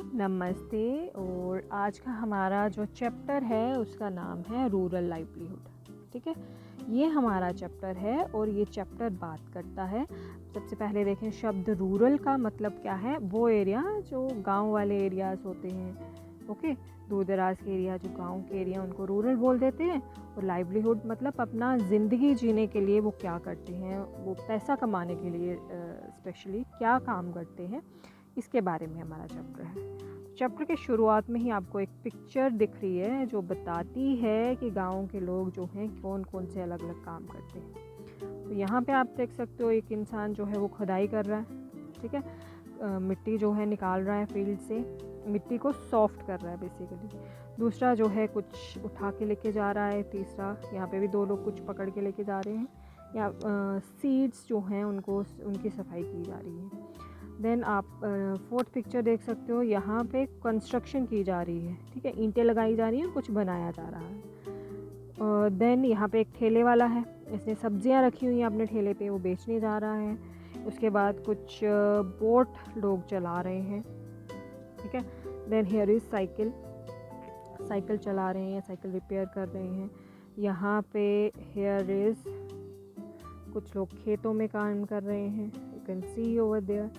नमस्ते। और आज का हमारा जो चैप्टर है उसका नाम है रूरल लाइवलीहुड। ठीक है, ये हमारा चैप्टर है और ये चैप्टर बात करता है। सबसे पहले देखें शब्द रूरल का मतलब क्या है। वो एरिया जो गांव वाले एरियाज़ होते हैं, ओके, दूर दराज के एरिया, जो गांव के एरिया, उनको रूरल बोल देते हैं। और लाइवलीहुड मतलब अपना ज़िंदगी जीने के लिए वो क्या करते हैं, वो पैसा कमाने के लिए स्पेशली क्या काम करते हैं, इसके बारे में हमारा चैप्टर है। चैप्टर के शुरुआत में ही आपको एक पिक्चर दिख रही है जो बताती है कि गांव के लोग जो हैं कौन कौन से अलग अलग काम करते हैं। तो यहाँ पे आप देख सकते हो एक इंसान जो है वो खुदाई कर रहा है। ठीक है, मिट्टी जो है निकाल रहा है फील्ड से, मिट्टी को सॉफ्ट कर रहा है बेसिकली। दूसरा जो है कुछ उठा के लेके जा रहा है। तीसरा, यहाँ पे भी दो लोग कुछ पकड़ के लेके जा रहे हैं। या सीड्स जो हैं उनको उनकी सफाई की जा रही है। देन आप फोर्थ पिक्चर देख सकते हो, यहाँ पे कंस्ट्रक्शन की जा रही है। ठीक है, ईंटें लगाई जा रही हैं, कुछ बनाया जा रहा है। देन यहाँ पे एक ठेले वाला है, इसने सब्जियाँ रखी हुई हैं अपने ठेले पे, वो बेचने जा रहा है। उसके बाद कुछ बोट लोग चला रहे हैं। ठीक है, देन हेयर इज़ साइकिल चला रहे हैं, साइकिल रिपेयर कर रहे हैं। यहाँ पे हेयर इज़ कुछ लोग खेतों में काम कर रहे हैं। You can see over there.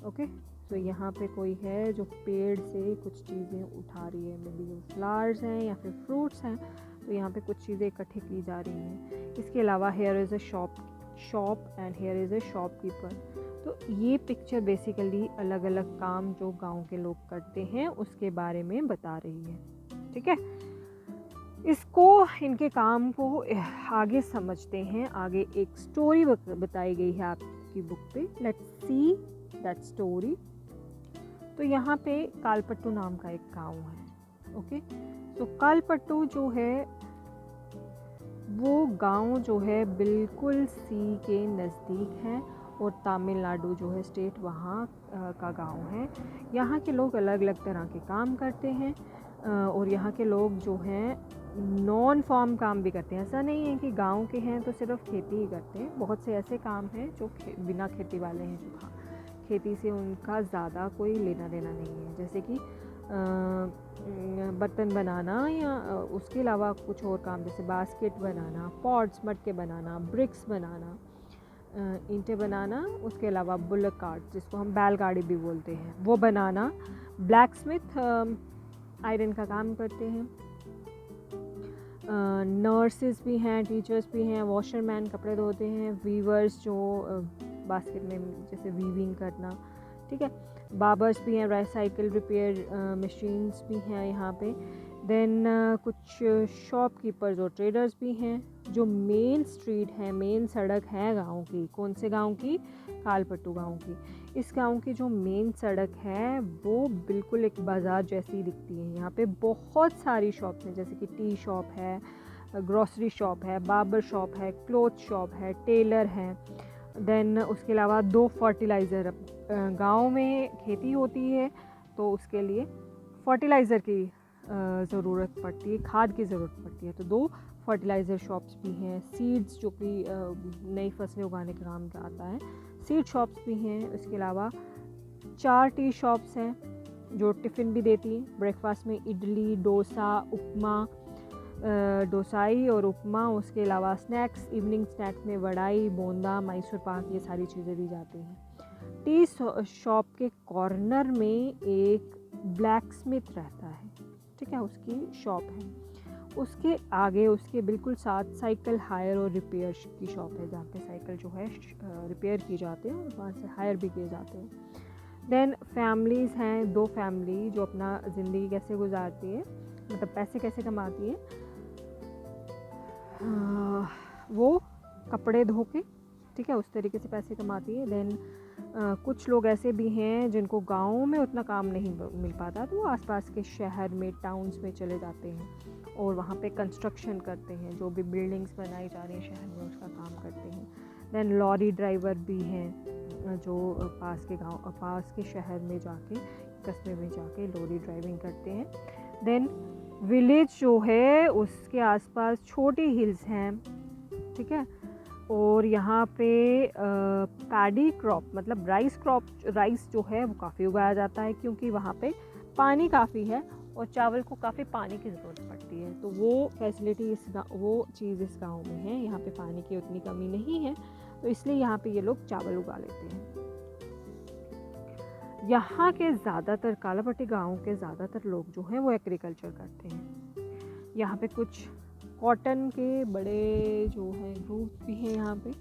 Okay, तो यहाँ पे कोई है जो पेड़ से कुछ चीज़ें उठा रही है, मे बी वो फ्लावर्स हैं या फिर फ्रूट्स हैं। तो यहाँ पे कुछ चीज़ें इकट्ठी की जा रही हैं। इसके अलावा here is a shop and here is a shopkeeper. तो ये पिक्चर बेसिकली अलग अलग काम जो गांव के लोग करते हैं उसके बारे में बता रही है। ठीक है, इसको, इनके काम को आगे समझते हैं। आगे एक स्टोरी बताई गई है आपकी बुक पे। Let's see that story. तो यहाँ पे कालपट्टू नाम का एक गांव है। ओके, तो कालपट्टू जो है वो गांव जो है बिल्कुल सी के नज़दीक है और तमिलनाडु जो है स्टेट, वहाँ का गांव है। यहाँ के लोग अलग अलग तरह के काम करते हैं और यहाँ के लोग जो हैं नॉन फार्म काम भी करते हैं। ऐसा नहीं है कि गांव के हैं तो सिर्फ खेती ही करते हैं। बहुत से ऐसे काम हैं जो बिना खेती वाले हैं, जो खेती से उनका ज़्यादा कोई लेना देना नहीं है, जैसे कि बर्तन बनाना या उसके अलावा कुछ और काम, जैसे बास्केट बनाना, पॉट्स, मटके बनाना, ब्रिक्स बनाना, ईंटें बनाना। उसके अलावा बुलक कार्ट, जिसको हम बैलगाड़ी भी बोलते हैं, वो बनाना। ब्लैक स्मिथ आयरन का काम करते हैं। नर्सेस भी हैं, टीचर्स भी हैं, वॉशरमैन कपड़े धोते हैं, वीवर्स जो बास्केट में जैसे वीविंग करना। ठीक है, बाबर्स भी हैं, साइकिल रिपेयर मशीन्स भी हैं यहाँ पे। देन कुछ शॉपकीपर्स और ट्रेडर्स भी हैं। जो मेन स्ट्रीट है, मेन सड़क है गांव की, कौन से गांव की? कालपट्टू गांव की। इस गांव की जो मेन सड़क है वो बिल्कुल एक बाज़ार जैसी दिखती है। यहाँ पे बहुत सारी शॉप्स हैं, जैसे कि टी शॉप है, ग्रॉसरी शॉप है, बार्बर शॉप है, क्लोथ शॉप है, टेलर है। देन उसके अलावा 2 फर्टिलाइज़र, गांव में खेती होती है तो उसके लिए फर्टिलाइज़र की ज़रूरत पड़ती है, खाद की ज़रूरत पड़ती है। तो 2 फर्टिलाइज़र शॉप्स भी हैं। सीड्स जो कि नई फसलें उगाने का काम आता है, सीड शॉप्स भी हैं। इसके अलावा 4 टी शॉप्स हैं जो टिफ़िन भी देती हैं। ब्रेकफास्ट में इडली, डोसा, उपमा, डोसाई और उपमा। उसके अलावा स्नैक्स, इवनिंग स्नैक्स में वड़ाई, बोंदा, मैसूर पाक, ये सारी चीज़ें दी जाती हैं। टी शॉप के कॉर्नर में एक ब्लैक स्मिथ रहता है। ठीक है, उसकी शॉप है। उसके आगे, उसके बिल्कुल साथ साइकिल हायर और रिपेयर की शॉप है, जहाँ पे साइकिल जो है रिपेयर की जाते हैं और वहाँ से हायर भी किए जाते हैं। देन फैमिलीज़ हैं, 2 फैमिली जो अपना ज़िंदगी कैसे गुजारती है, मतलब पैसे कैसे कमाती है। वो कपड़े धो के, ठीक है, उस तरीके से पैसे कमाती है। देन कुछ लोग ऐसे भी हैं जिनको गाँव में उतना काम नहीं मिल पाता, तो वो आसपास के शहर में, टाउन्स में चले जाते हैं और वहाँ पे कंस्ट्रक्शन करते हैं। जो भी बिल्डिंग्स बनाई जा रही हैं शहर में, उसका काम करते हैं। देन लॉरी ड्राइवर भी हैं जो पास के शहर में जाके, कस्बे में जाके लॉरी ड्राइविंग करते हैं। देन विलेज जो है उसके आसपास छोटी हिल्स हैं। ठीक है, और यहाँ पे पैडी क्रॉप मतलब राइस जो है वो काफ़ी उगाया जाता है, क्योंकि वहाँ पे पानी काफ़ी है और चावल को काफ़ी पानी की ज़रूरत पड़ती है। तो वो फैसिलिटी वो चीज़ इस गांव में है, यहाँ पे पानी की उतनी कमी नहीं है, तो इसलिए यहाँ पे ये लोग चावल उगा लेते हैं। यहाँ के ज़्यादातर कालापट्टी गाँव के ज़्यादातर लोग जो हैं वो एग्रीकल्चर करते हैं। यहाँ पे कुछ कॉटन के बड़े जो हैं ग्रुप भी हैं यहाँ पे,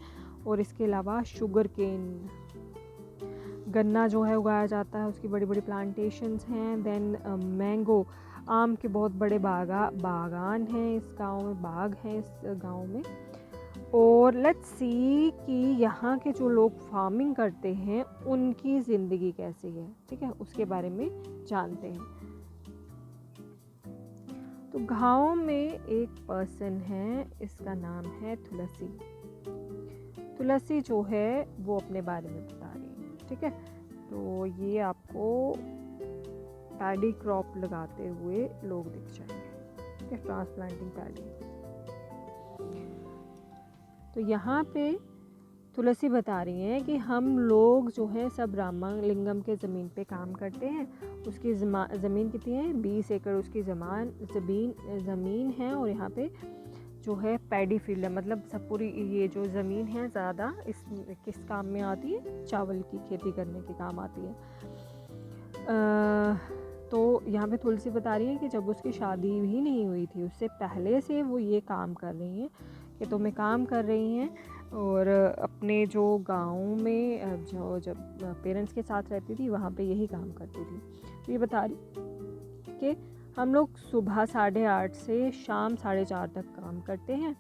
और इसके अलावा शुगर केन गन्ना जो है उगाया जाता है, उसकी बड़ी बड़ी प्लांटेशंस हैं। देन मैंगो आम के बहुत बड़े बागान हैं इस गांव में, बाग हैं इस गांव में। और लेट्स सी कि यहाँ के जो लोग फार्मिंग करते हैं उनकी ज़िंदगी कैसी है, ठीक है, उसके बारे में जानते हैं। तो गांव में एक पर्सन है, इसका नाम है तुलसी। तुलसी जो है वो अपने बारे में बता रही है, ठीक है। तो ये आपको पैडी क्रॉप लगाते हुए लोग दिख जाएंगे, ठीक है, ट्रांसप्लांटिंग पैडी। तो यहाँ पे तुलसी बता रही हैं कि हम लोग जो है सब रामालिंगम के ज़मीन पे काम करते हैं। उसकी ज़मीन कितनी है, 20 एकड़ उसकी ज़मीन है, और यहाँ पे जो है पैडी फील्ड है, मतलब सब पूरी ये जो ज़मीन है ज़्यादा किस काम में आती है, चावल की खेती करने के काम आती है। तो यहाँ पे तुलसी बता रही है कि जब उसकी शादी भी नहीं हुई थी, उससे पहले से वो ये काम कर रही हैं, कि तो मैं काम कर रही हैं, और अपने जो गाँव में जो जब पेरेंट्स के साथ रहती थी वहाँ पे यही काम करती थी। तो ये बता रही कि हम लोग सुबह 8:30 से शाम 4:30 तक काम करते हैं,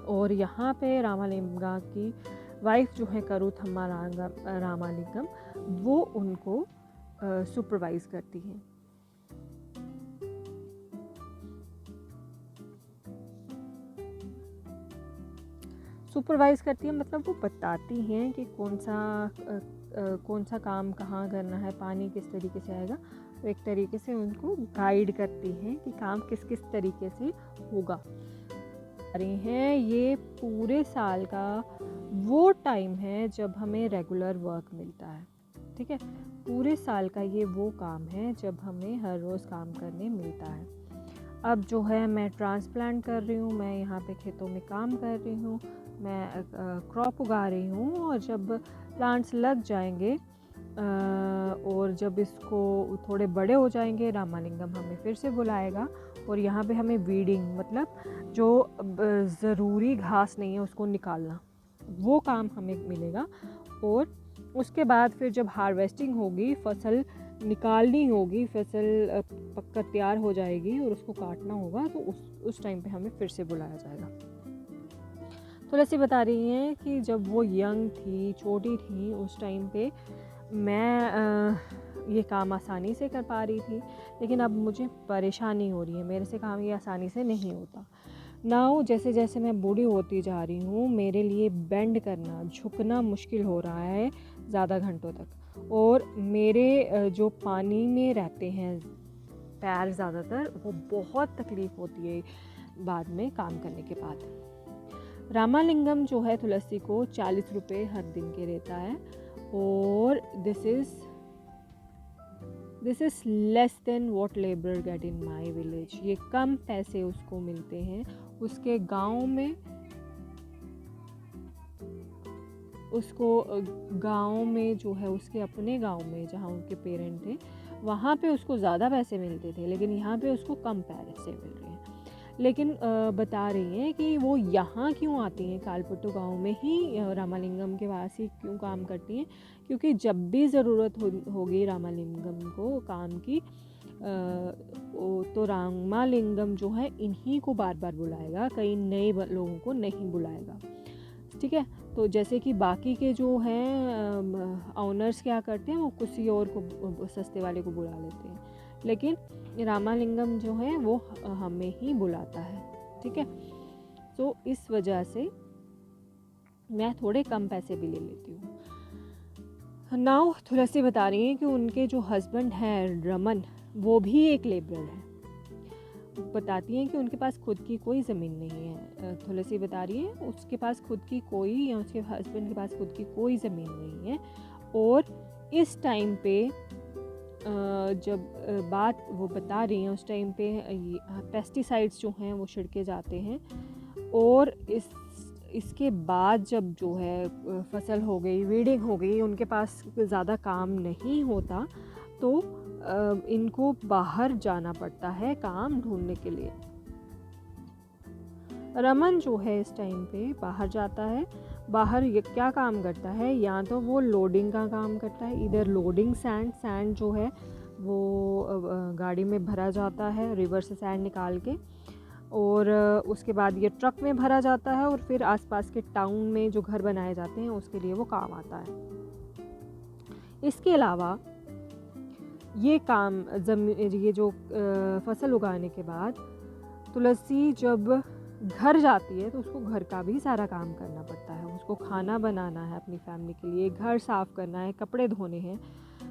और यहाँ पे रामालिंगा की वाइफ जो है करूथम्मा रामालिंगम, वो उनको सुपरवाइज़ करती हैं। सुपरवाइज़ करती है मतलब वो बताती हैं कि कौन सा काम कहाँ करना है, पानी किस तरीके से आएगा, तो एक तरीके से उनको गाइड करती हैं कि काम किस किस तरीके से होगा। रही हैं ये पूरे साल का वो टाइम है जब हमें रेगुलर वर्क मिलता है, ठीक है, पूरे साल का ये वो काम है जब हमें हर रोज़ काम करने मिलता है। अब जो है मैं ट्रांसप्लांट कर रही हूँ, मैं यहाँ पे खेतों में काम कर रही हूँ, मैं क्रॉप उगा रही हूँ, और जब प्लांट्स लग जाएंगे और जब इसको थोड़े बड़े हो जाएंगे, रामालिंगम हमें फिर से बुलाएगा, और यहाँ पे हमें वीडिंग मतलब जो ज़रूरी घास नहीं है उसको निकालना, वो काम हमें मिलेगा। और उसके बाद फिर जब हार्वेस्टिंग होगी, फसल निकालनी होगी, फसल पक्का तैयार हो जाएगी और उसको काटना होगा, तो उस टाइम पे हमें फिर से बुलाया जाएगा। तुलसी बता रही हैं कि जब वो यंग थी, छोटी थी, उस टाइम पे मैं ये काम आसानी से कर पा रही थी, लेकिन अब मुझे परेशानी हो रही है, मेरे से काम ये आसानी से नहीं होता। नाउ जैसे जैसे मैं बूढ़ी होती जा रही हूँ, मेरे लिए बेंड करना, झुकना मुश्किल हो रहा है ज़्यादा घंटों तक, और मेरे जो पानी में रहते हैं पैर ज़्यादातर, वो बहुत तकलीफ़ होती है बाद में काम करने के बाद। रामालिंगम जो है तुलसी को 40 रुपये हर दिन के देता है, और this is less than what labour get in my village. ये कम पैसे उसको मिलते हैं उसके गांव में, उसको गांव में जो है उसके अपने गांव में जहाँ उनके पेरेंट थे वहाँ पे उसको ज़्यादा पैसे मिलते थे, लेकिन यहाँ पे उसको कम पैसे मिल रहे हैं। लेकिन बता रही हैं कि वो यहाँ क्यों आती हैं, कालपट्टू गांव में ही रामालिंगम के वासी क्यों काम करती हैं, क्योंकि जब भी ज़रूरत होगी रामालिंगम को काम की, तो रामालिंगम जो है इन्हीं को बार बार बुलाएगा, कई नए लोगों को नहीं बुलाएगा, ठीक है। तो जैसे कि बाकी के जो हैं ऑनर्स क्या करते हैं, वो किसी और को सस्ते वाले को बुला लेते हैं, लेकिन रामालिंगम जो है वो हमें ही बुलाता है, ठीक है। तो इस वजह से मैं थोड़े कम पैसे भी ले लेती हूँ। नाउ तुलसी बता रही हैं कि उनके जो हस्बैंड हैं रमन, वो भी एक लेबरर है। बताती हैं कि उनके पास खुद की कोई ज़मीन नहीं है। तुलसी बता रही है उसके पास खुद की कोई, या उसके हस्बैंड के पास खुद की कोई ज़मीन नहीं है। और इस टाइम पे जब बात वो बता रही हैं, उस टाइम पे पेस्टिसाइड्स जो हैं वो छिड़के जाते हैं। और इसके बाद जब जो है फसल हो गई, वीडिंग हो गई, उनके पास ज़्यादा काम नहीं होता, तो इनको बाहर जाना पड़ता है काम ढूंढने के लिए। रमन जो है इस टाइम पे बाहर जाता है। बाहर ये क्या काम करता है, या तो वो लोडिंग का काम करता है, इधर लोडिंग सैंड जो है वो गाड़ी में भरा जाता है रिवर से सैंड निकाल के, और उसके बाद ये ट्रक में भरा जाता है, और फिर आसपास के टाउन में जो घर बनाए जाते हैं उसके लिए वो काम आता है। इसके अलावा ये काम ये जो फसल उगाने के बाद तुलसी जब घर जाती है तो उसको घर का भी सारा काम करना पड़ता है। उसको खाना बनाना है अपनी फैमिली के लिए, घर साफ़ करना है, कपड़े धोने हैं।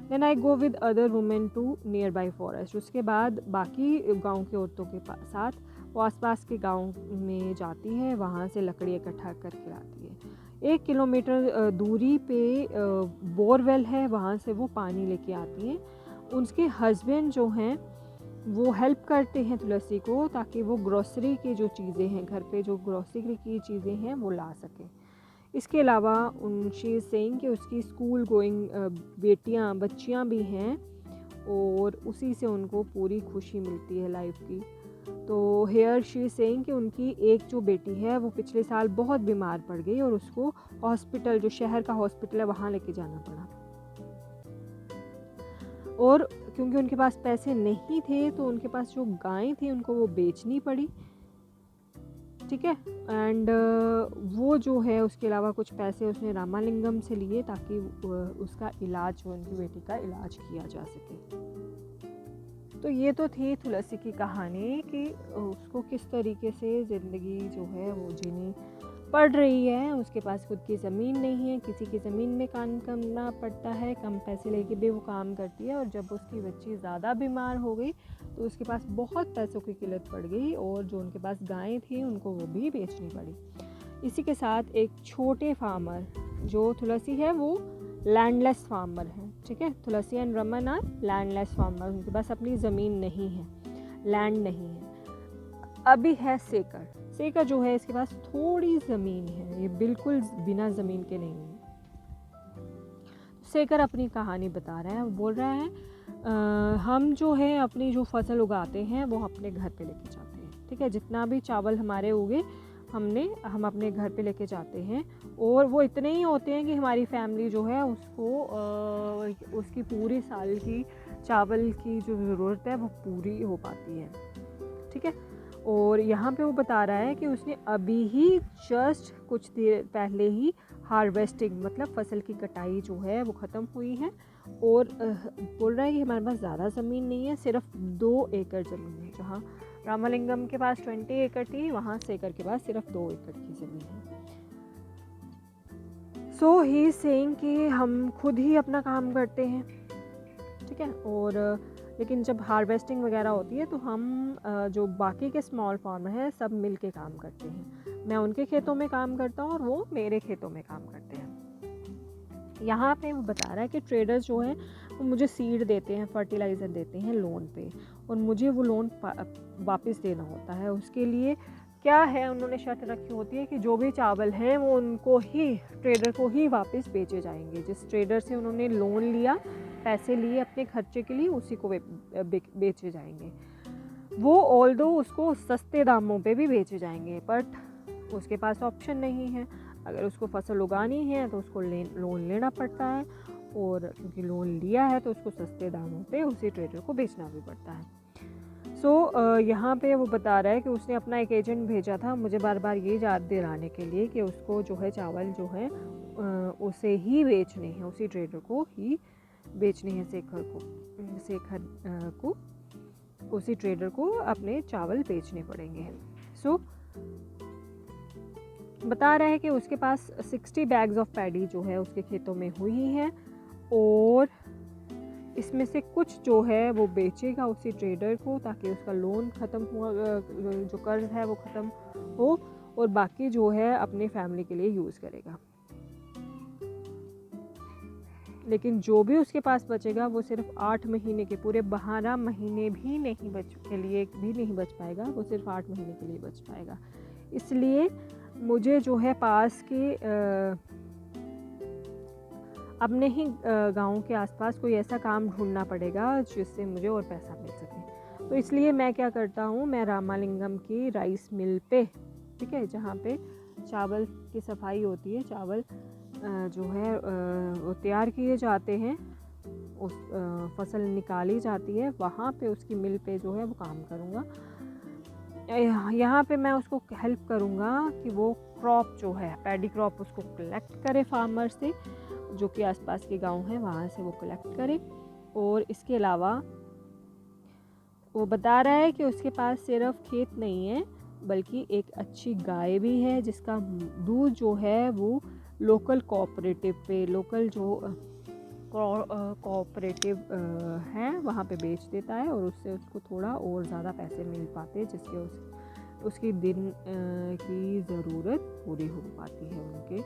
Then I go with other women to nearby forest. उसके बाद बाकी गांव की औरतों के साथ वो आसपास के गांव में जाती है, वहाँ से लकड़ी इकट्ठा करके लाती है। 1 किलोमीटर दूरी पे बोरवेल है, वहाँ से वो पानी लेके आती हैं। उसके हस्बैंड जो हैं वो हेल्प करते हैं तुलसी को, ताकि वो ग्रोसरी की जो चीज़ें हैं, घर पे जो ग्रोसरी की चीज़ें हैं वो ला सकें। इसके अलावा शी इज़ सेइंग कि उसकी स्कूल गोइंग बच्चियाँ भी हैं, और उसी से उनको पूरी खुशी मिलती है लाइफ की। तो हेयर शी इज़ सेइंग कि उनकी एक जो बेटी है वो पिछले साल बहुत बीमार पड़ गई, और उसको हॉस्पिटल, जो शहर का हॉस्पिटल है, वहाँ लेके जाना पड़ा। और क्योंकि उनके पास पैसे नहीं थे तो उनके पास जो गायें थी उनको वो बेचनी पड़ी, ठीक है। एंड वो जो है उसके अलावा कुछ पैसे उसने रामालिंगम से लिए, ताकि उसका इलाज, उनकी बेटी का इलाज किया जा सके। तो ये तो थी तुलसी की कहानी कि उसको किस तरीके से ज़िंदगी जो है वो जीनी पड़ रही है। उसके पास खुद की ज़मीन नहीं है, किसी की ज़मीन में काम करना पड़ता है, कम पैसे लेके भी वो काम करती है। और जब उसकी बच्ची ज़्यादा बीमार हो गई तो उसके पास बहुत पैसों की किल्लत पड़ गई, और जो उनके पास गायें थी उनको वो भी बेचनी पड़ी। इसी के साथ एक छोटे फार्मर, जो तुलसी है वो लैंडलेस फार्मर है, ठीक है। Tulsi and Raman are landless farmer, उनके पास अपनी ज़मीन नहीं है, लैंड नहीं है। अभी है सेकर जो है इसके पास थोड़ी ज़मीन है, ये बिल्कुल बिना ज़मीन के नहीं है। सेकर अपनी कहानी बता रहा है, वो बोल रहा है हम जो है अपनी जो फसल उगाते हैं वो अपने घर पे लेके जाते हैं, ठीक है। जितना भी चावल हमारे उगे हम अपने घर पे लेके जाते हैं, और वो इतने ही होते हैं कि हमारी फैमिली जो है उसको उसकी पूरी साल की चावल की जो ज़रूरत है वो पूरी हो पाती है, ठीक है। और यहाँ पे वो बता रहा है कि उसने अभी ही जस्ट कुछ देर पहले ही हार्वेस्टिंग, मतलब फसल की कटाई जो है वो ख़त्म हुई है, और बोल रहा है कि हमारे पास ज़्यादा ज़मीन नहीं है, सिर्फ 2 एकड़ ज़मीन है। जहाँ रामालिंगम के पास 20 एकड़ थी, वहाँ सेकर के पास सिर्फ 2 एकड़ की ज़मीन है। सो ही इज़ सेइंग कि हम खुद ही अपना काम करते हैं, ठीक है। और लेकिन जब हार्वेस्टिंग वगैरह होती है तो हम जो बाकी के स्मॉल फार्मर हैं सब मिल के काम करते हैं। मैं उनके खेतों में काम करता हूँ और वो मेरे खेतों में काम करते हैं। यहाँ पे वो बता रहा है कि ट्रेडर्स जो हैं वो मुझे सीड देते हैं, फर्टिलाइज़र देते हैं लोन पे, और मुझे वो लोन वापस देना होता है। उसके लिए क्या है, उन्होंने शर्त रखी होती है कि जो भी चावल हैं वो उनको ही, ट्रेडर को ही वापस बेचे जाएंगे। जिस ट्रेडर से उन्होंने लोन लिया, पैसे लिए अपने खर्चे के लिए, उसी को बेचे जाएंगे। वो ऑल्दो उसको सस्ते दामों पे भी बेचे जाएंगे, बट उसके पास ऑप्शन नहीं है। अगर उसको फसल उगानी है तो उसको लोन लेना पड़ता है, और क्योंकि लोन लिया है तो उसको सस्ते दामों पे उसी ट्रेडर को बेचना भी पड़ता है। यहाँ पे वो बता रहा है कि उसने अपना एक एजेंट भेजा था मुझे बार बार ये याद दिलाने के लिए कि उसको जो है चावल जो है उसे ही बेचने हैं, उसी ट्रेडर को ही बेचने हैं, शेखर को उसी ट्रेडर को अपने चावल बेचने पड़ेंगे। बता रहा है कि उसके पास 60 बैग्स ऑफ पैडी जो है उसके खेतों में हुई है, और इसमें से कुछ जो है वो बेचेगा उसी ट्रेडर को, ताकि उसका लोन ख़त्म हुआ, जो कर्ज़ है वो ख़त्म हो, और बाकी जो है अपनी फैमिली के लिए यूज़ करेगा। लेकिन जो भी उसके पास बचेगा वो सिर्फ 8 महीने के, पूरे 12 महीने भी नहीं बच पाएगा, वो सिर्फ 8 महीने के लिए बच पाएगा। इसलिए मुझे जो है पास के अपने ही गाँव के आसपास कोई ऐसा काम ढूंढना पड़ेगा जिससे मुझे और पैसा मिल सके। तो इसलिए मैं क्या करता हूँ, मैं रामालिंगम की राइस मिल पे, ठीक है, जहाँ पे चावल की सफाई होती है, चावल जो है वो तैयार किए जाते हैं, उस फसल निकाली जाती है, वहाँ पे उसकी मिल पे जो है वो काम करूँगा। यहाँ पे मैं उसको हेल्प करूँगा कि वो क्रॉप जो है, पैडी क्रॉप, उसको कलेक्ट करे फार्मर से, जो कि आसपास के गांव हैं वहाँ से वो कलेक्ट करे। और इसके अलावा वो बता रहा है कि उसके पास सिर्फ खेत नहीं है, बल्कि एक अच्छी गाय भी है, जिसका दूध जो है वो लोकल कोऑपरेटिव पे, लोकल जो कोऑपरेटिव हैं वहाँ पे बेच देता है, और उससे उसको थोड़ा और ज़्यादा पैसे मिल पाते हैं, जिसके उसकी दिन की ज़रूरत पूरी हो पाती है, उनके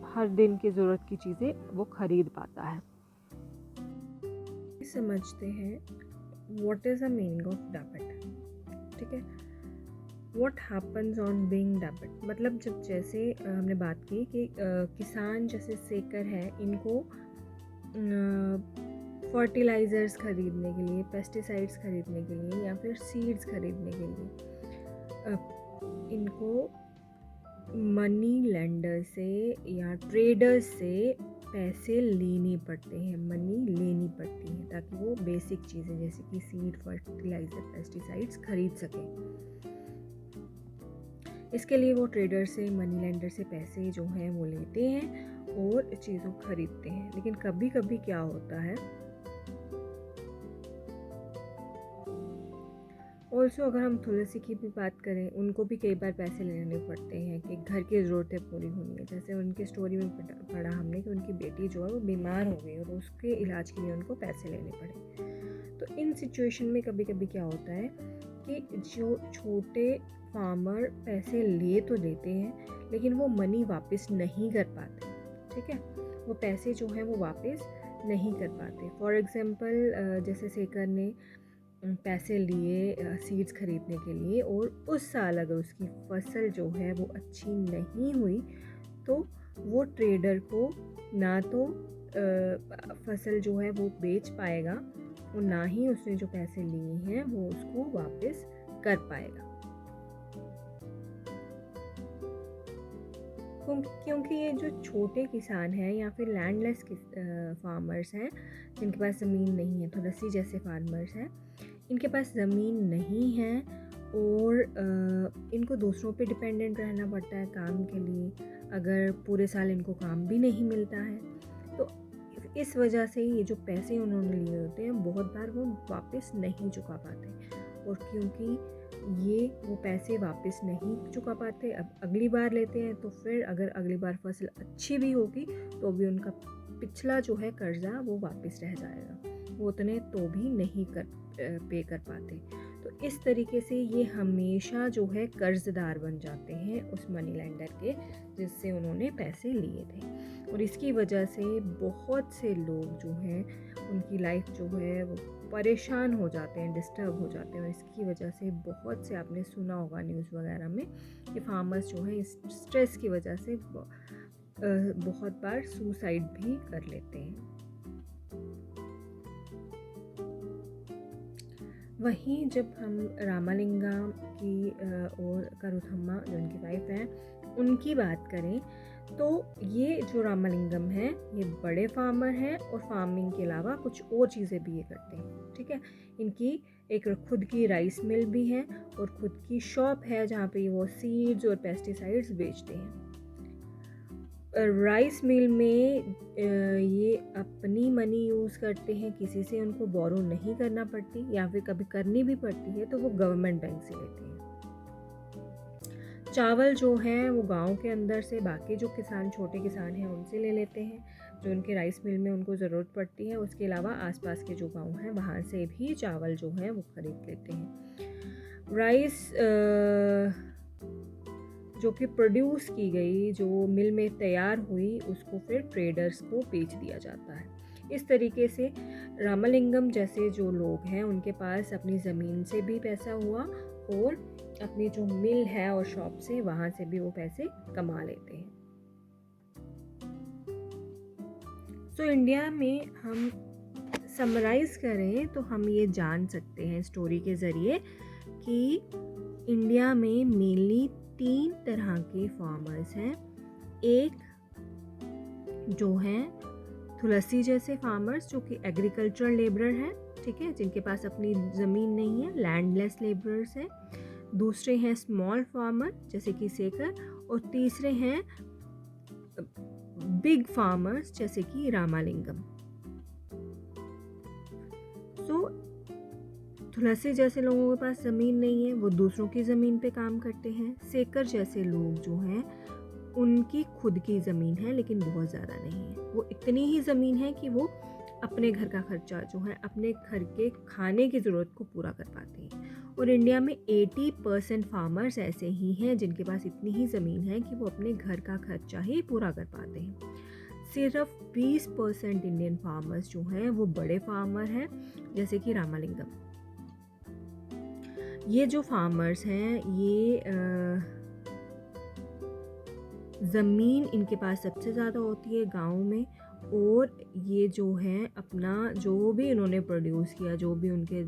हर दिन की ज़रूरत की चीज़ें वो ख़रीद पाता है। समझते हैं what is the meaning of debit, ठीक है। What happens on being debit, मतलब जब जैसे हमने बात की कि किसान जैसे सेकर है, इनको फर्टिलाइज़र्स ख़रीदने के लिए, पेस्टिसाइड्स ख़रीदने के लिए, या फिर सीड्स ख़रीदने के लिए इनको मनी लेंडर से या ट्रेडर्स से पैसे लेने पड़ते हैं, मनी लेनी पड़ती है, ताकि वो बेसिक चीज़ें जैसे कि सीड, फर्टिलाइज़र, पेस्टिसाइड्स खरीद सकें। इसके लिए वो ट्रेडर से, मनी लेंडर से पैसे जो हैं वो लेते हैं और चीज़ों खरीदते हैं। लेकिन कभी कभी क्या होता है, ऑल्सो अगर हम तुलसी की भी बात करें, उनको भी कई बार पैसे लेने पड़ते हैं कि घर की ज़रूरतें पूरी होनी है। जैसे उनकी स्टोरी में पढ़ा हमने कि उनकी बेटी जो है वो बीमार हो गई और उसके इलाज के लिए उनको पैसे लेने पड़े। तो इन सिचुएशन में कभी कभी क्या होता है कि जो छोटे फार्मर पैसे ले तो लेते हैं, लेकिन वो मनी वापस नहीं कर पाते, ठीक है, वो पैसे जो हैं वो वापस नहीं कर पाते। फॉर एग्ज़ाम्पल जैसे सेकर ने पैसे लिए सीड्स खरीदने के लिए, और उस साल अगर उसकी फसल जो है वो अच्छी नहीं हुई, तो वो ट्रेडर को ना तो फसल जो है वो बेच पाएगा, और ना ही उसने जो पैसे लिए हैं वो उसको वापस कर पाएगा। क्योंकि ये जो छोटे किसान हैं या फिर लैंडलेस फार्मर्स हैं, जिनके पास ज़मीन नहीं है, तुलसी जैसे फार्मर्स हैं, इनके पास ज़मीन नहीं है और इनको दूसरों पे डिपेंडेंट रहना पड़ता है काम के लिए, अगर पूरे साल इनको काम भी नहीं मिलता है। तो इस वजह से ये जो पैसे उन्होंने लिए होते हैं बहुत बार वो वापस नहीं चुका पाते, और क्योंकि ये वो पैसे वापस नहीं चुका पाते, अब अगली बार लेते हैं, तो फिर अगर अगली बार फसल अच्छी भी होगी तो भी उनका पिछला जो है कर्जा वो वापस रह जाएगा, वो उतने तो भी नहीं पे कर पाते। तो इस तरीके से ये हमेशा जो है कर्जदार बन जाते हैं उस मनी लेंडर के, जिससे उन्होंने पैसे लिए थे। और इसकी वजह से बहुत से लोग जो हैं उनकी लाइफ जो है वो परेशान हो जाते हैं, डिस्टर्ब हो जाते हैं, और इसकी वजह से बहुत से आपने सुना होगा न्यूज़ वगैरह में कि फार्मर्स जो है इस स्ट्रेस की वजह से बहुत बार सुसाइड भी कर लेते हैं। वहीं जब हम रामालिंगम की और करुथम्मा जो उनकी वाइफ हैं उनकी बात करें, तो ये जो रामालिंगम है ये बड़े फार्मर हैं और फार्मिंग के अलावा कुछ और चीज़ें भी ये करते हैं, ठीक है। इनकी एक खुद की राइस मिल भी है और खुद की शॉप है जहाँ पे वो सीड्स और पेस्टिसाइड्स बेचते हैं। राइस मिल में ये अपनी मनी यूज़ करते हैं, किसी से उनको बोरो नहीं करना पड़ती, या फिर कभी करनी भी पड़ती है तो वो गवर्नमेंट बैंक से लेते हैं। चावल जो हैं वो गांव के अंदर से बाकी जो किसान, छोटे किसान हैं, उनसे ले लेते हैं। जो उनके राइस मिल में उनको ज़रूरत पड़ती है। उसके अलावा आसपास के जो गांव हैं वहाँ से भी चावल जो है वो ख़रीद लेते हैं। राइस जो कि प्रोड्यूस की गई, जो मिल में तैयार हुई, उसको फिर ट्रेडर्स को बेच दिया जाता है। इस तरीके से रामलिंगम जैसे जो लोग हैं उनके पास अपनी ज़मीन से भी पैसा हुआ और अपनी जो मिल है और शॉप से वहाँ से भी वो पैसे कमा लेते हैं। तो इंडिया में हम समराइज़ करें तो हम ये जान सकते हैं स्टोरी के ज़रिए कि इंडिया में मेनली 3 तरह के फार्मर्स हैं। एक जो हैं तुलसी जैसे फार्मर्स जो कि एग्रीकल्चरल लेबरर हैं, ठीक है, जिनके पास अपनी ज़मीन नहीं है, लैंडलेस लेबरर्स हैं। दूसरे हैं स्मॉल फार्मर जैसे कि सेकर, और तीसरे हैं बिग फार्मर्स जैसे कि रामालिंगम। सो तुलसी जैसे लोगों के पास ज़मीन नहीं है, वो दूसरों की ज़मीन पे काम करते हैं। सेकर जैसे लोग जो हैं उनकी खुद की ज़मीन है लेकिन बहुत ज़्यादा नहीं है, वो इतनी ही ज़मीन है कि वो अपने घर का खर्चा जो है, अपने घर के खाने की ज़रूरत को पूरा कर पाते हैं। और इंडिया में 80% फार्मर्स ऐसे ही हैं जिनके पास इतनी ही ज़मीन है कि वो अपने घर का खर्चा ही पूरा कर पाते हैं। सिर्फ 20% इंडियन फार्मर्स जो हैं वो बड़े फार्मर हैं जैसे कि रामालिंगम। ये जो फार्मर्स हैं ये ज़मीन इनके पास सबसे ज़्यादा होती है गाँव में, और ये जो है अपना जो भी इन्होंने प्रोड्यूस किया, जो भी उनके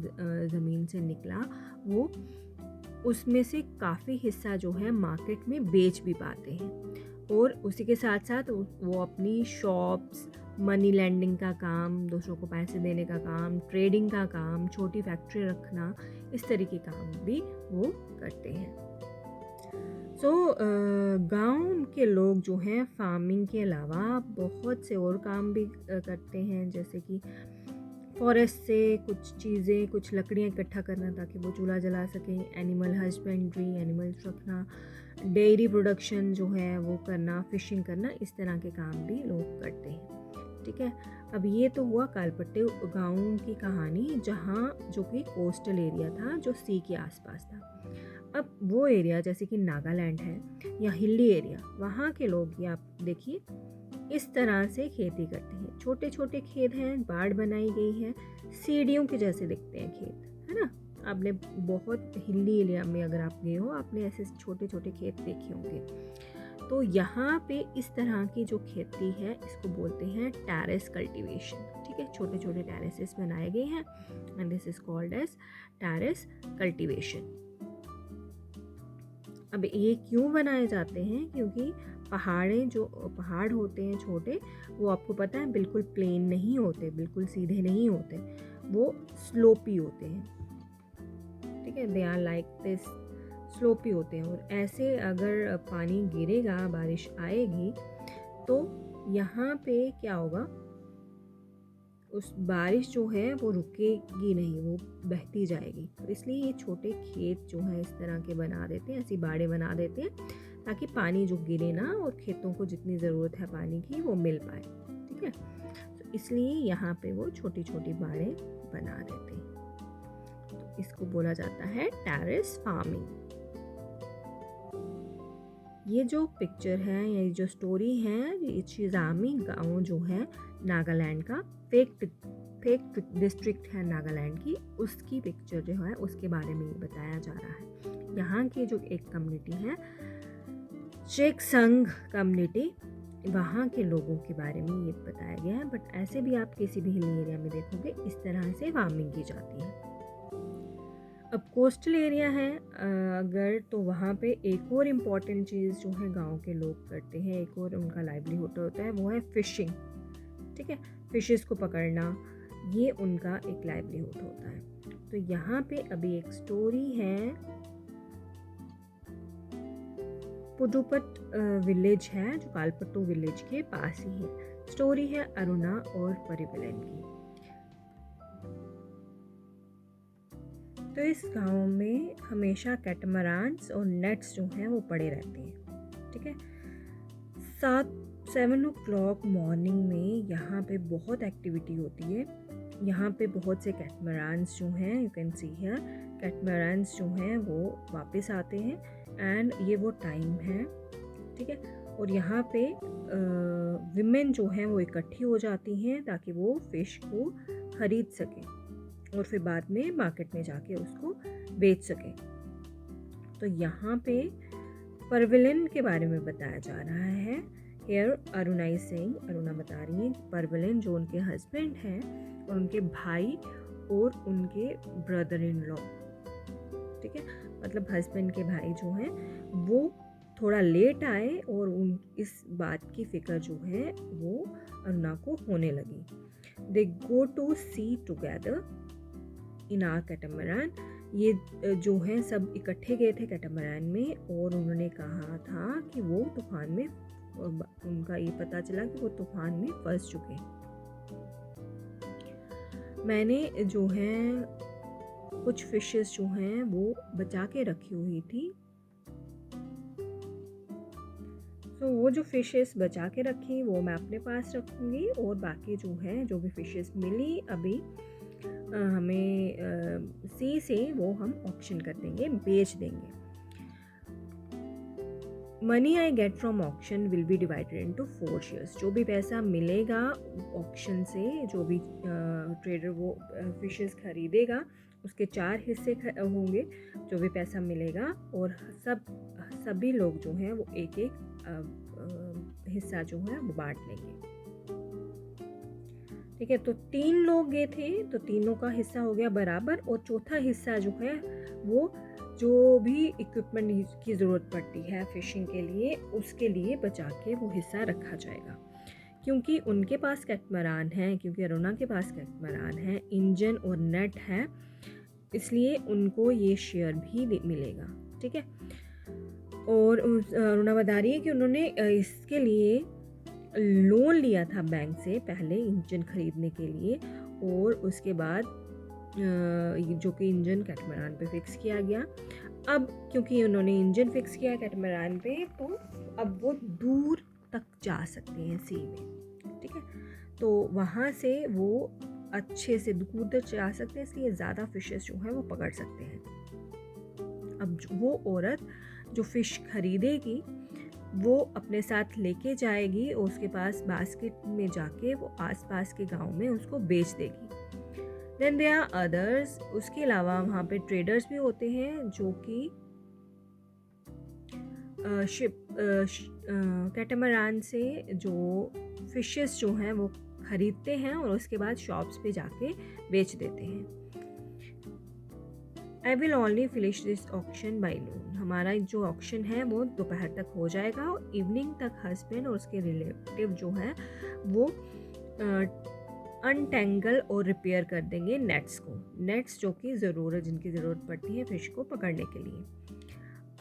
ज़मीन से निकला, वो उसमें से काफ़ी हिस्सा जो है मार्केट में बेच भी पाते हैं। और उसी के साथ साथ वो अपनी शॉप्स, मनी लेंडिंग का काम, दूसरों को पैसे देने का काम, ट्रेडिंग का काम, छोटी फैक्ट्री रखना, इस तरीके का काम भी वो करते हैं। सो गांव के लोग जो हैं फार्मिंग के अलावा बहुत से और काम भी करते हैं, जैसे कि फॉरेस्ट से कुछ चीज़ें, कुछ लकड़ियाँ इकट्ठा करना ताकि वो चूल्हा जला सकें, एनिमल हस्बेंड्री, एनिमल्स रखना, डेयरी प्रोडक्शन जो है वो करना, फिशिंग करना, इस तरह के काम भी लोग करते हैं। ठीक है, अब ये तो हुआ कालपट्टे गाँव की कहानी, जहाँ जो कि कोस्टल एरिया था, जो सी के आसपास था। अब वो एरिया जैसे कि नागालैंड है या हिली एरिया, वहाँ के लोग ये आप देखिए इस तरह से खेती करते हैं। छोटे छोटे खेत हैं, बाड़ बनाई गई है, सीढ़ियों के जैसे दिखते हैं खेत, है ना। आपने बहुत हिली एरिया में अगर आप गए हो, आपने ऐसे छोटे छोटे खेत देखे होंगे। तो यहाँ पे इस तरह की जो खेती है इसको बोलते हैं टेरेस कल्टीवेशन। ठीक है, छोटे छोटे टेरेसेस बनाए गए हैं and this is called as terrace cultivation. अब ये क्यों बनाए जाते हैं? क्योंकि पहाड़ होते हैं छोटे, वो आपको पता है बिल्कुल प्लेन नहीं होते, बिल्कुल सीधे नहीं होते, वो स्लोपी होते हैं। ठीक है, they are like this, sloppy होते हैं। और ऐसे अगर पानी गिरेगा, बारिश आएगी, तो यहाँ पे क्या होगा, उस बारिश जो है वो रुकेगी नहीं, वो बहती जाएगी। तो इसलिए ये छोटे खेत जो है इस तरह के बना देते हैं, ऐसी बाड़ें बना देते हैं ताकि पानी जो गिरे ना, और खेतों को जितनी ज़रूरत है पानी की वो मिल पाए। ठीक है, तो इसलिए यहाँ पे वो छोटी छोटी बाड़ें बना देते हैं। तो इसको बोला जाता है टेरेस फार्मिंग। ये जो पिक्चर है, ये जो स्टोरी है, ये चिजामी गाँव जो है नागालैंड का, फेक डिस्ट्रिक्ट है नागालैंड की, उसकी पिक्चर जो है उसके बारे में ये बताया जा रहा है। यहाँ की जो एक कम्युनिटी है चेकसंग कम्युनिटी, वहाँ के लोगों के बारे में ये बताया गया है। बट ऐसे भी आप किसी भी हिल एरिया में देखोगे इस तरह से फार्मिंग की जाती है। अब कोस्टल एरिया है अगर, तो वहाँ पे एक और इम्पॉर्टेंट चीज़ जो है गांव के लोग करते हैं, एक और उनका लाइवलीहुड होता है, वो है फिशिंग। ठीक है, फिशेस को पकड़ना, ये उनका एक लाइवलीहुड होता है। तो यहाँ पे अभी एक स्टोरी है, पुदुपट विलेज है जो कालपट्टू विलेज के पास ही है। स्टोरी है अरुणा और परिवलन की। तो इस गांव में हमेशा कैटमरान्स और नेट्स जो हैं वो पड़े रहते हैं। ठीक है, 7 o'clock मॉर्निंग में यहाँ पे बहुत एक्टिविटी होती है। यहाँ पे बहुत से कैटमरान्स जो हैं, यू कैन सी हियर, कैटमरान्स जो हैं वो वापस आते हैं एंड ये वो टाइम है, ठीक है। और यहाँ पे विमेन जो हैं वो इकट्ठी हो जाती हैं ताकि वो फ़िश को ख़रीद सकें और फिर बाद में मार्केट में जाके उसको बेच सकें। तो यहाँ पे परविलन के बारे में बताया जा रहा है। Here Aruna is saying, Aruna बता रही है परविलन जो उनके हस्बैंड हैं और उनके भाई और उनके ब्रदर इन लॉ, ठीक है, मतलब हस्बैंड के भाई जो हैं वो थोड़ा लेट आए और उन इस बात की फ़िक्र जो है वो अरुणा को होने लगी। They go to sea together in our catamaran. ये जो हैं सब इकट्ठे गए थे कैटमरान में और उन्होंने कहा था कि वो तूफान में, उनका ये पता चला कि वो तूफान में फंस चुके। मैंने जो है कुछ फिशेस जो हैं वो बचा के रखी हुई थी। तो वो जो फिशेस बचा के रखी वो मैं अपने पास रखूँगी और बाकी जो है जो भी फिशेस मिली अभी हमें सी से वो हम ऑक्शन कर देंगे, बेच देंगे। Money I get from auction will be divided into 4 shares. जो भी पैसा मिलेगा ऑक्शन से, जो भी ट्रेडर वो फिशेस खरीदेगा उसके 4 हिस्से होंगे जो भी पैसा मिलेगा, और सभी लोग जो हैं वो एक एक हिस्सा जो है वो बांट लेंगे, ठीक है। तो 3 लोग गए थे तो तीनों का हिस्सा हो गया बराबर, और चौथा हिस्सा जो है वो जो भी इक्विपमेंट की ज़रूरत पड़ती है फिशिंग के लिए उसके लिए बचा के वो हिस्सा रखा जाएगा। क्योंकि उनके पास कैटमरान है, क्योंकि अरुणा के पास कैटमरान है, इंजन और नेट है, इसलिए उनको ये शेयर भी मिलेगा, ठीक है। और अरुणा बता रही है कि उन्होंने इसके लिए लोन लिया था बैंक से पहले इंजन खरीदने के लिए, और उसके बाद जो कि इंजन कैटमरान पे फिक्स किया गया। अब क्योंकि उन्होंने इंजन फिक्स किया कैटमरान पे तो अब वो दूर तक जा सकते हैं सी में, ठीक है। तो वहाँ से वो अच्छे से दूर तक जा सकते हैं, इसलिए ज़्यादा फिशेस जो हैं वो पकड़ सकते हैं। अब वो औरत जो फ़िश खरीदेगी वो अपने साथ लेके जाएगी और उसके पास बास्केट में जाके वो आसपास के गांव में उसको बेच देगी। देन देयर आर अदर्स, उसके अलावा वहाँ पे ट्रेडर्स भी होते हैं जो कि कैटमरान से जो फिशेस जो हैं वो खरीदते हैं और उसके बाद शॉप्स पे जाके बेच देते हैं। I will only finish this auction by noon. हमारा जो ऑक्शन है वो दोपहर तक हो जाएगा और इवनिंग तक हस्बैंड और उसके रिलेटिव जो है वो अनटेंगल और रिपेयर कर देंगे नेट्स जो कि जिनकी ज़रूरत पड़ती है फिश को पकड़ने के लिए।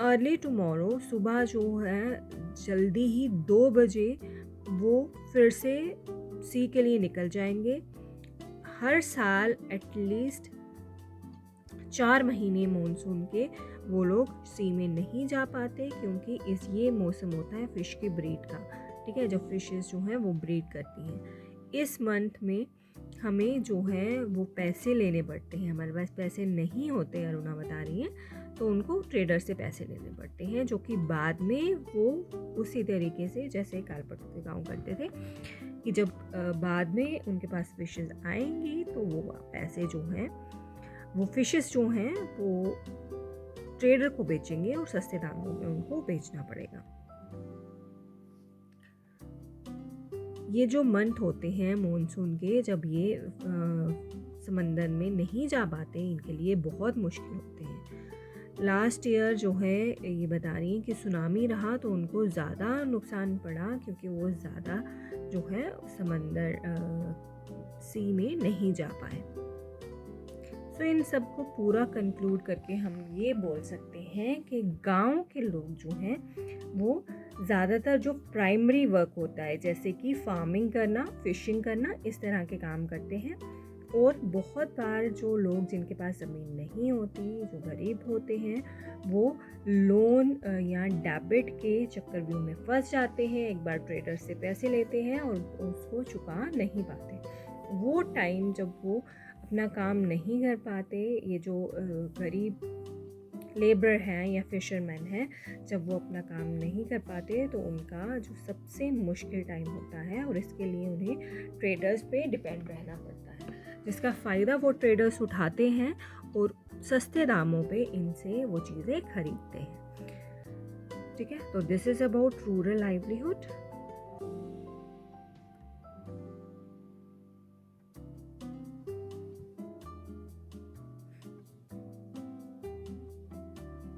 अर्ली टुमारो, सुबह जो है जल्दी ही 2 बजे वो फिर से सी के लिए निकल जाएंगे। हर साल एटलीस्ट 4 महीने मानसून के वो लोग सी में नहीं जा पाते, क्योंकि ये मौसम होता है फ़िश की ब्रीड का, ठीक है, जब फिशेस जो हैं वो ब्रीड करती हैं। इस मंथ में हमें जो है वो पैसे लेने पड़ते हैं, हमारे पास पैसे नहीं होते, अरुणा बता रही हैं, तो उनको ट्रेडर से पैसे लेने पड़ते हैं, जो कि बाद में वो उसी तरीके से जैसे कालपट्टू के गाँव करते थे कि जब बाद में उनके पास फिशेस आएंगी तो वो पैसे जो हैं वो फिशेस जो हैं वो ट्रेडर को बेचेंगे और सस्ते दामों में उनको बेचना पड़ेगा। ये जो मंथ होते हैं मॉनसून के, जब ये समंदर में नहीं जा पाते, इनके लिए बहुत मुश्किल होते हैं। लास्ट ईयर जो है ये बता रही हैं कि सुनामी रहा तो उनको ज़्यादा नुकसान पड़ा, क्योंकि वो ज़्यादा जो है समंदर सी में नहीं जा पाए। तो इन सब को पूरा कंक्लूड करके हम ये बोल सकते हैं कि गांव के लोग जो हैं वो ज़्यादातर जो प्राइमरी वर्क होता है, जैसे कि फार्मिंग करना, फिशिंग करना, इस तरह के काम करते हैं, और बहुत बार जो लोग जिनके पास ज़मीन नहीं होती, जो गरीब होते हैं, वो लोन या डेबिट के चक्रव्यूह में फंस जाते हैं। एक बार ट्रेडर से पैसे लेते हैं और उसको चुका नहीं पाते। वो टाइम जब वो अपना काम नहीं कर पाते, ये जो गरीब लेबर हैं या फिशरमैन हैं, जब वो अपना काम नहीं कर पाते तो उनका जो सबसे मुश्किल टाइम होता है, और इसके लिए उन्हें ट्रेडर्स पे डिपेंड रहना पड़ता है, जिसका फ़ायदा वो ट्रेडर्स उठाते हैं और सस्ते दामों पे इनसे वो चीज़ें खरीदते हैं। ठीक है, तो this is about rural livelihood.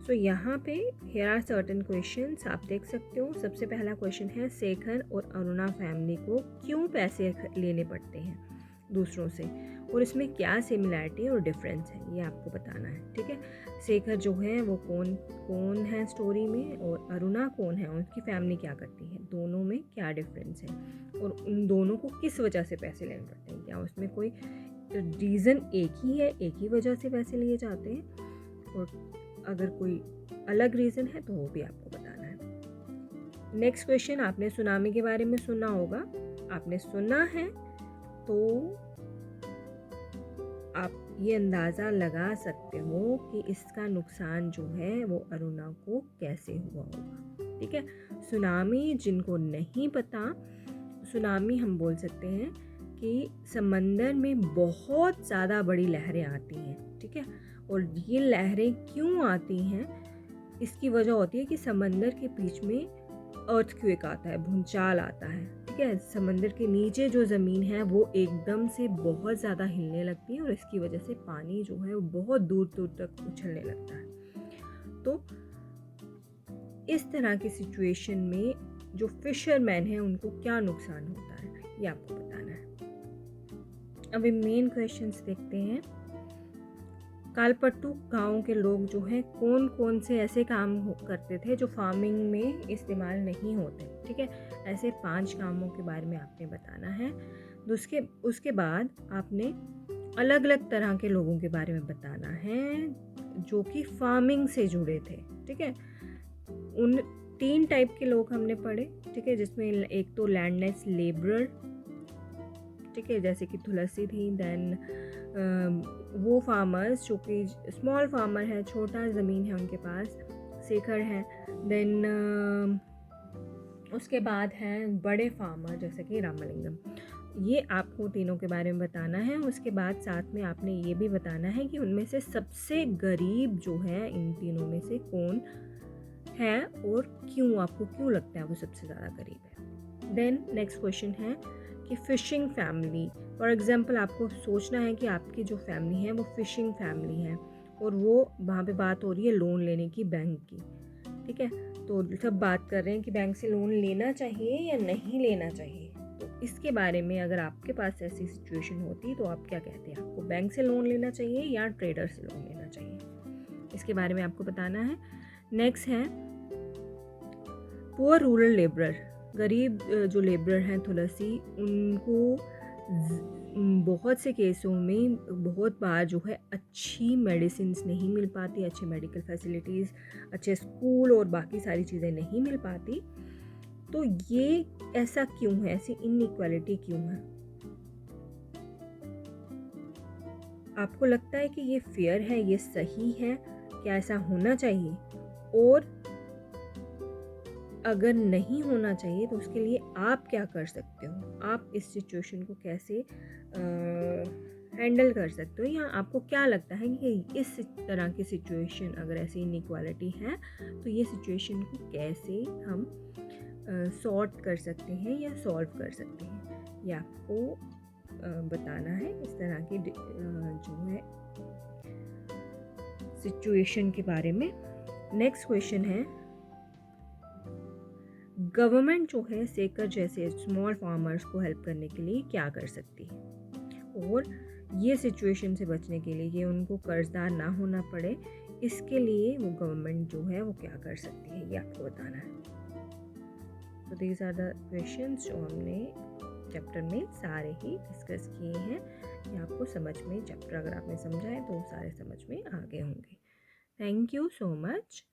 तो यहाँ पे हेयर आर सर्टन क्वेश्चंस आप देख सकते हो। सबसे पहला क्वेश्चन है, शेखर और अरुणा फैमिली को क्यों पैसे लेने पड़ते हैं दूसरों से, और इसमें क्या सिमिलैरिटी और डिफरेंस है, ये आपको बताना है। ठीक है, शेखर जो है वो कौन है स्टोरी में, और अरुणा कौन है, उनकी फैमिली क्या करती है, दोनों में क्या डिफरेंस है, और उन दोनों को किस वजह से पैसे लेने पड़ते हैं, क्या उसमें कोई रीज़न एक ही है, एक ही वजह से पैसे लिए जाते हैं, और अगर कोई अलग रीज़न है तो वो भी आपको बताना है। नेक्स्ट क्वेश्चन, आपने सुनामी के बारे में सुना होगा। आपने सुना है तो आप ये अंदाज़ा लगा सकते हो कि इसका नुकसान जो है वो अरुणा को कैसे हुआ होगा। ठीक है, सुनामी जिनको नहीं पता, सुनामी हम बोल सकते हैं कि समंदर में बहुत ज़्यादा बड़ी लहरें आती हैं। ठीक है, और ये लहरें क्यों आती हैं, इसकी वजह होती है कि समंदर के बीच में अर्थक्वेक आता है, भूचाल आता है। ठीक है, समंदर के नीचे जो ज़मीन है वो एकदम से बहुत ज़्यादा हिलने लगती है, और इसकी वजह से पानी जो है वो बहुत दूर दूर तक उछलने लगता है। तो इस तरह की सिचुएशन में जो फिशरमैन हैं उनको क्या नुकसान होता है, ये आपको बताना है। अभी मेन क्वेश्चंस देखते हैं। कालपट्टू गांव के लोग जो हैं कौन कौन से ऐसे काम करते थे जो फार्मिंग में इस्तेमाल नहीं होते। ठीक है, ऐसे 5 कामों के बारे में आपने बताना है। उसके बाद आपने अलग अलग तरह के लोगों के बारे में बताना है जो कि फार्मिंग से जुड़े थे। ठीक है, उन 3 टाइप के लोग हमने पढ़े। ठीक है, जिसमें एक तो लैंडलेस लेबरर, ठीक है, जैसे कि तुलसी थी। देन वो फार्मर्स जो कि स्मॉल फार्मर है, छोटा ज़मीन है उनके पास, शेखर है। देन उसके बाद हैं बड़े फार्मर जैसे कि रामलिंगम। ये आपको तीनों के बारे में बताना है। उसके बाद साथ में आपने ये भी बताना है कि उनमें से सबसे गरीब जो है इन तीनों में से कौन है, और क्यों, आपको क्यों लगता है वो सबसे ज़्यादा गरीब है। देन नेक्स्ट क्वेश्चन है कि फ़िशिंग फैमिली, फॉर एग्जांपल आपको सोचना है कि आपकी जो फैमिली है वो फ़िशिंग फैमिली है, और वो वहाँ पे बात हो रही है लोन लेने की बैंक की। ठीक है, तो सब बात कर रहे हैं कि बैंक से लोन लेना चाहिए या नहीं लेना चाहिए। तो इसके बारे में अगर आपके पास ऐसी सिचुएशन होती तो आप क्या कहते हैं, आपको बैंक से लोन लेना चाहिए या ट्रेडर से लोन लेना चाहिए, इसके बारे में आपको बताना है। नेक्स्ट है पुअर रूरल लेबरर, गरीब जो लेबरर हैं तुलसी, उनको बहुत से केसों में बहुत बार जो है अच्छी मेडिसिन्स नहीं मिल पाती, अच्छे मेडिकल फैसिलिटीज़, अच्छे स्कूल और बाकी सारी चीज़ें नहीं मिल पाती। तो ये ऐसा क्यों है, ऐसी इनइक्वालिटी क्यों है? आपको लगता है कि ये फेयर है, ये सही है, क्या ऐसा होना चाहिए? और अगर नहीं होना चाहिए तो उसके लिए आप क्या कर सकते हो, आप इस सिचुएशन को कैसे हैंडल कर सकते हो, या आपको क्या लगता है कि इस तरह की सिचुएशन अगर ऐसी इनइक्वालिटी है तो ये सिचुएशन को कैसे हम सॉर्ट कर सकते हैं या सॉल्व कर सकते हैं, ये आपको बताना है। इस तरह की जो है सिचुएशन के बारे में। नेक्स्ट क्वेश्चन है, गवर्नमेंट जो है शेखर जैसे स्मॉल फार्मर्स को हेल्प करने के लिए क्या कर सकती है, और ये सिचुएशन से बचने के लिए, ये उनको कर्जदार ना होना पड़े, इसके लिए वो गवर्नमेंट जो है वो क्या कर सकती है, ये आपको बताना है। तो दीज आर द क्वेश्चंस जो हमने चैप्टर में सारे ही डिस्कस किए हैं। ये आपको समझ में, चैप्टर अगर आपने समझा है तो सारे समझ में आ गए होंगे। Thank you so much.